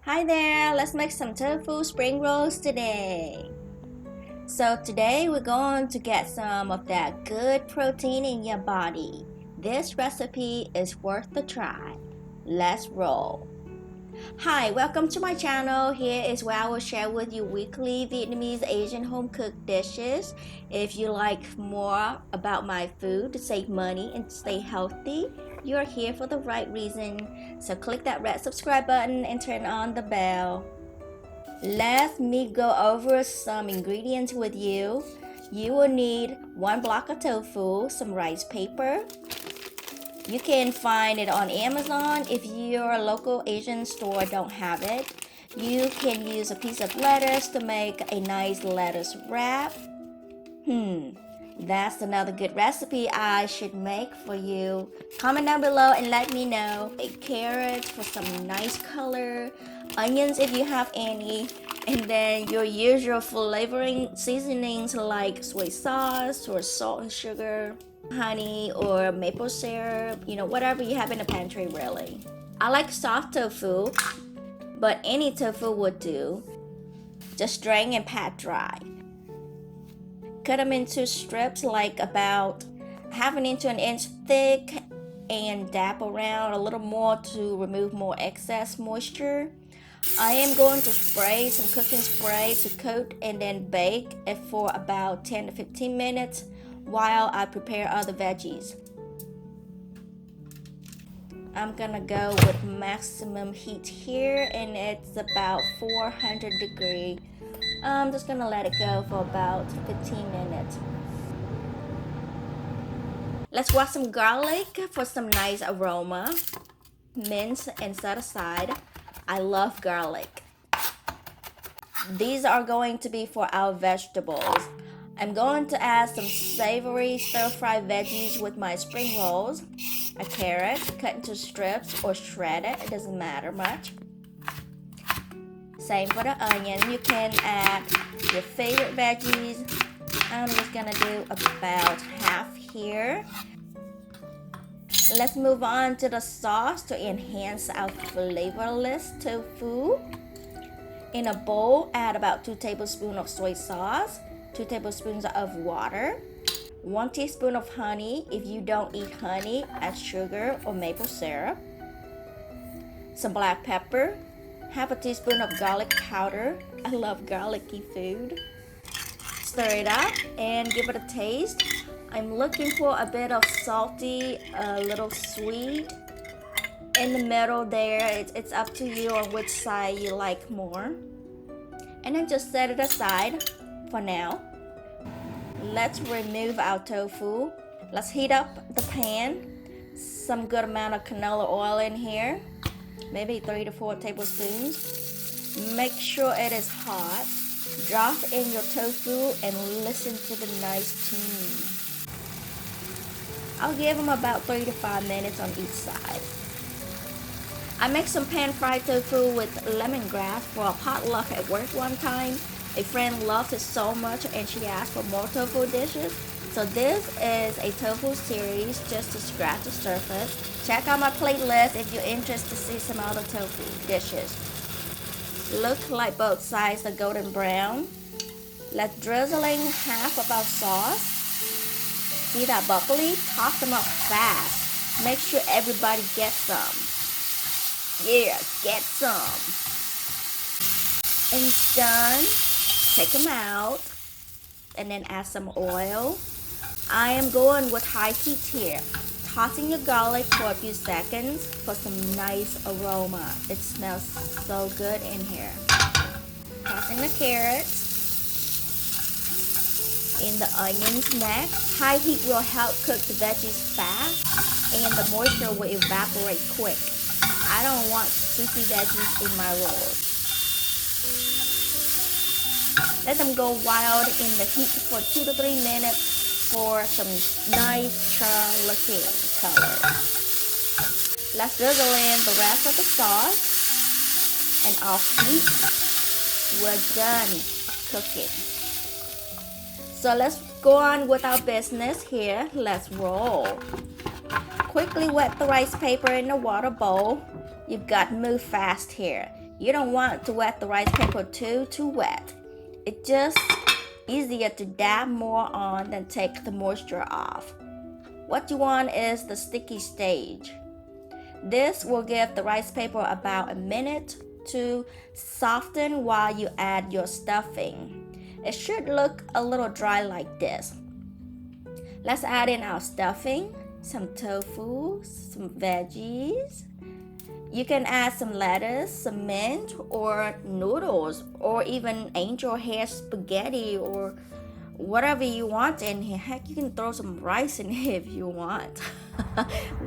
Hi there, let's make some tofu spring rolls today. So today we're going to get some of that good protein in your body. This recipe is worth a try. Let's roll. Hi, welcome to my channel. Here is where I will share with you weekly Vietnamese Asian home cooked dishes. If you like more about my food to save money and stay healthy, you're here for the right reason. So click that red subscribe button and turn on the bell. Let me go over some ingredients with you. You will need 1 block of tofu, some rice paper. You can find it on Amazon. If your local Asian store don't have it, you can use a piece of lettuce to make a nice lettuce wrap. That's another good recipe I should make for you. Comment down below and let me know. A carrot for some nice color, onions if you have any, and then your usual flavoring seasonings like soy sauce or salt and sugar, honey or maple syrup, whatever you have in the pantry really. I like soft tofu, but any tofu would do. Just drain and pat dry. Cut them into strips like about 1/2 inch to 1 inch thick and dab around a little more to remove more excess moisture. I am going to spray some cooking spray to coat and then bake it for about 10 to 15 minutes while I prepare other veggies. I'm gonna go with maximum heat here and it's about 400 degrees. I'm just gonna let it go for about 15 minutes. Let's wash some garlic for some nice aroma. Mince and set aside. I love garlic. These are going to be for our vegetables. I'm going to add some savory stir-fried veggies with my spring rolls. A carrot cut into strips or shredded, it doesn't matter much. Same for the onion. You can add your favorite veggies. I'm just gonna do about half here. Let's move on to the sauce to enhance our flavorless tofu. In a bowl, add about 2 tablespoons of soy sauce, 2 tablespoons of water, 1 teaspoon of honey. If you don't eat honey, add sugar or maple syrup. Some black pepper, 1/2 teaspoon of garlic powder. I love garlicky food. Stir it up and give it a taste. I'm looking for a bit of salty, a little sweet. In the middle there, it's up to you on which side you like more. And then just set it aside for now. Let's remove our tofu. Let's heat up the pan. Some good amount of canola oil in here. Maybe 3 to 4 tablespoons. Make sure it is hot. Drop in your tofu and listen to the nice tune. I'll give them about 3 to 5 minutes on each side. I make some pan-fried tofu with lemongrass for a potluck at work one time. A friend loved it so much and she asked for more tofu dishes. So this is a tofu series just to scratch the surface. Check out my playlist if you're interested to see some other tofu dishes. Look like both sides are golden brown. Let's drizzle in half of our sauce. See that bubbly? Toss them up fast. Make sure everybody gets some. Yeah, get some. And done. Take them out. And then add some oil. I am going with high heat here. Tossing your garlic for a few seconds for some nice aroma. It smells so good in here. Tossing the carrots. In the onions next. High heat will help cook the veggies fast and the moisture will evaporate quick. I don't want soupy veggies in my rolls. Let them go wild in the heat for 2 to 3 minutes for some nice char looking color. Let's drizzle in the rest of the sauce and off heat. We're done cooking. So let's go on with our business here. Let's roll. Quickly wet the rice paper in the water bowl. You've got to move fast here. You don't want to wet the rice paper too wet. It's just easier to dab more on than take the moisture off. What you want is the sticky stage. This will give the rice paper about a minute to soften while you add your stuffing. It should look a little dry like this. Let's add in our stuffing, some tofu, some veggies. You can add some lettuce, some mint, or noodles, or even angel hair spaghetti, or whatever you want in here. Heck, you can throw some rice in here if you want.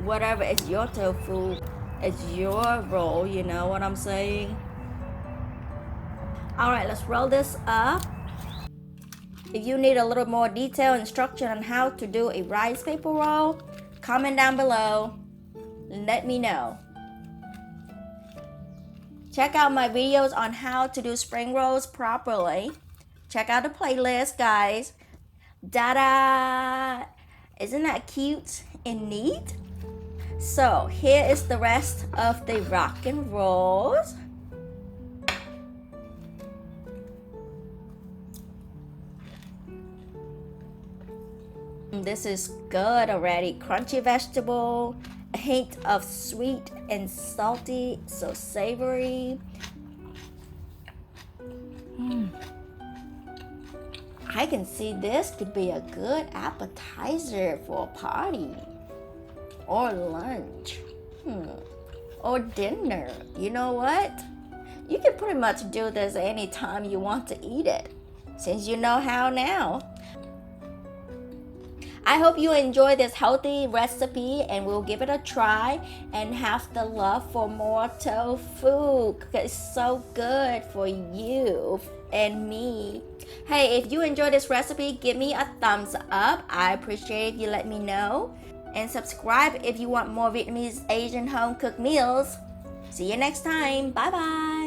Whatever, it's your tofu, it's your roll, you know what I'm saying? Alright, let's roll this up. If you need a little more detailed instruction on how to do a rice paper roll, comment down below and let me know. Check out my videos on how to do spring rolls properly. Check out the playlist, guys. Da-da! Isn't that cute and neat? So here is the rest of the rock and rolls. This is good already. Crunchy vegetable, a hint of sweet and salty, so savory. I can see this could be a good appetizer for a party or lunch or dinner. You know what? You can pretty much do this anytime you want to eat it, since you know how now. I hope you enjoy this healthy recipe and we'll give it a try and have the love for more tofu because it's so good for you and me. Hey, if you enjoyed this recipe, give me a thumbs up. I appreciate if you let me know. And subscribe if you want more Vietnamese Asian home cooked meals. See you next time. Bye bye.